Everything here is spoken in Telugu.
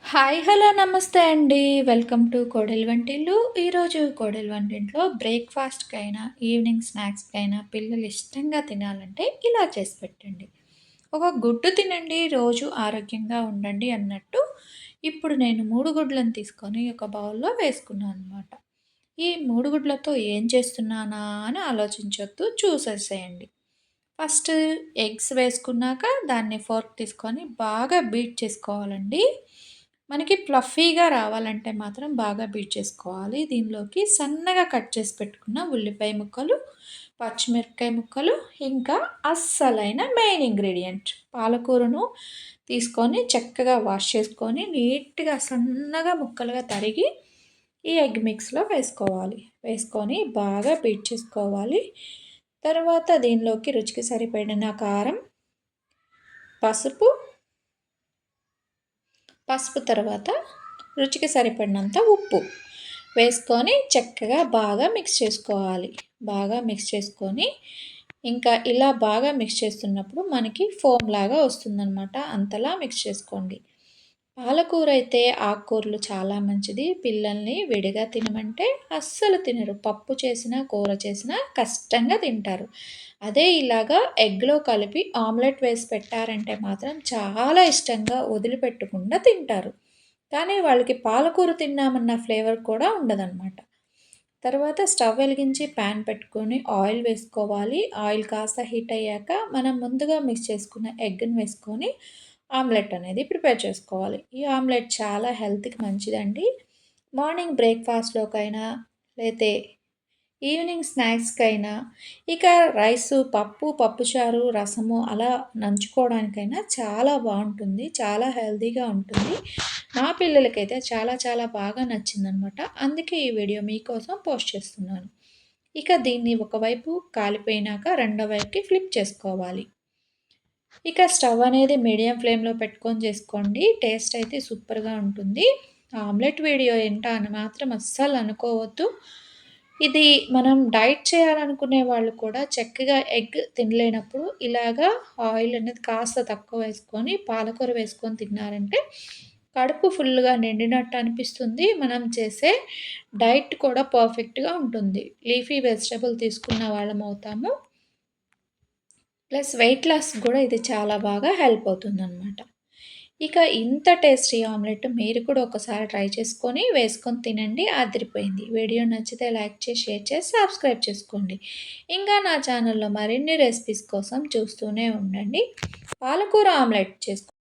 హాయ్! హలో! నమస్తే అండి. వెల్కమ్ టు కోడెల వంటిల్లు. ఈరోజు కోడెల వంటింట్లో బ్రేక్‌ఫాస్ట్‌కైనా, ఈవినింగ్ స్నాక్స్‌కైనా పిల్లలు ఇష్టంగా తినాలంటే ఇలా చేసి పెట్టండి. ఒక గుడ్డు తినండి, రోజు ఆరోగ్యంగా ఉండండి అన్నట్టు ఇప్పుడు నేను 3 గుడ్లను తీసుకొని ఒక బౌల్‌లో వేసుకున్నాననమాట. ఈ 3 గుడ్లతో ఏం చేస్తున్నానా అని ఆలోచించొద్దు, చూసేసేయండి. ఫస్ట్ ఎగ్స్ వేసుకున్నాక దాన్ని ఫోర్క్ తీసుకొని బాగా బీట్ చేసుకోవాలండి. మనకి ఫ్లఫీగా రావాలంటే మాత్రం బాగా బీట్ చేసుకోవాలి. దీనిలోకి సన్నగా కట్ చేసి పెట్టుకున్న ఉల్లిపాయ ముక్కలు, పచ్చిమిరపకాయ ముక్కలు, ఇంకా అస్సలైన మెయిన్ ఇంగ్రీడియంట్ పాలకూరను తీసుకొని చక్కగా వాష్ చేసుకొని నీట్‌గా సన్నగా ముక్కలుగా తరిగి ఈ ఎగ్ మిక్స్‌లో వేసుకోవాలి. వేసుకొని బాగా బీట్ చేసుకోవాలి. తర్వాత దీనిలోకి రుచికి సరిపడిన కారం, పసుపు, తర్వాత రుచికి సరిపడినంత ఉప్పు వేసుకొని చక్కగా బాగా మిక్స్ చేసుకోవాలి. బాగా మిక్స్ చేసుకొని ఇంకా ఇలా బాగా మిక్స్ చేస్తున్నప్పుడు మనకి ఫోమ్ లాగా వస్తుందనమాట. అంతలా మిక్స్ చేసుకోండి. పాలకూర అయితే ఆకుకూరలు చాలా మంచిది. పిల్లల్ని విడిగా తినమంటే అస్సలు తినరు. పప్పు చేసినా, కూర చేసినా కష్టంగా తింటారు. అదే ఇలాగా ఎగ్‌లో కలిపి ఆమ్లెట్ వేసి పెట్టారంటే మాత్రం చాలా ఇష్టంగా వదిలిపెట్టకుండా తింటారు. కానీ వాళ్ళకి పాలకూర తిన్నామన్న ఫ్లేవర్ కూడా ఉండదనమాట. తర్వాత స్టవ్ వెలిగించి ప్యాన్ పెట్టుకొని ఆయిల్ వేసుకోవాలి. ఆయిల్ కాస్త హీట్ అయ్యాక మనం ముందుగా మిక్స్ చేసుకున్న ఎగ్‌ని వేసుకొని ఆమ్లెట్ అనేది ప్రిపేర్ చేసుకోవాలి. ఈ ఆమ్లెట్ చాలా హెల్త్‌కి మంచిదండి. మార్నింగ్ బ్రేక్‌ఫాస్ట్‌లోకైనా లేతే ఈవినింగ్ స్నాక్స్‌కైనా ఇక రైసు, పప్పుచారు, రసము అలా నంచుకోవడానికైనా చాలా బావుంటుంది. చాలా హెల్తీగా ఉంటుంది. మా పిల్లలకైతే చాలా చాలా బాగా నచ్చిందనమాట. అందుకే ఈ వీడియో మీకోసం పోస్ట్ చేస్తున్నాను. ఇక దీన్ని ఒకవైపు కాలిపోయినాక రెండో వైపుకి ఫ్లిప్ చేసుకోవాలి. ఇక స్టవ్ అనేది మీడియం ఫ్లేమ్‌లో పెట్టుకొని చేసుకోండి. టేస్ట్ అయితే సూపర్‌గా ఉంటుంది. ఆమ్లెట్ వీడియో ఏంటా అని మాత్రం అస్సలు అనుకోవద్దు. ఇది మనం డైట్ చేయాలనుకునే వాళ్ళు కూడా చక్కగా ఎగ్ తినలేనప్పుడు ఇలాగా ఆయిల్ అనేది కాస్త తక్కువ వేసుకొని పాలకూర వేసుకొని తిన్నారంటే కడుపు ఫుల్‌గా నిండినట్టు అనిపిస్తుంది. మనం చేసే డైట్ కూడా పర్ఫెక్ట్‌గా ఉంటుంది. లీఫీ వెజిటబుల్ తీసుకున్న వాళ్ళం అవుతాము. ప్లస్ వెయిట్ లాస్ కూడా ఇది చాలా బాగా హెల్ప్ అవుతుందనమాట. ఇక ఇంత టేస్టీ ఆమ్లెట్ మీరు కూడా ఒకసారి ట్రై చేసుకొని వేసుకొని తినండి. అదిరిపోయింది. వీడియో నచ్చితే లైక్ చేసి, షేర్ చేసి, సబ్స్క్రైబ్ చేసుకోండి. ఇంకా నా ఛానల్‌లో మరిన్ని రెసిపీస్ కోసం చూస్తూనే ఉండండి. పాలకూర ఆమ్లెట్ చేసుకో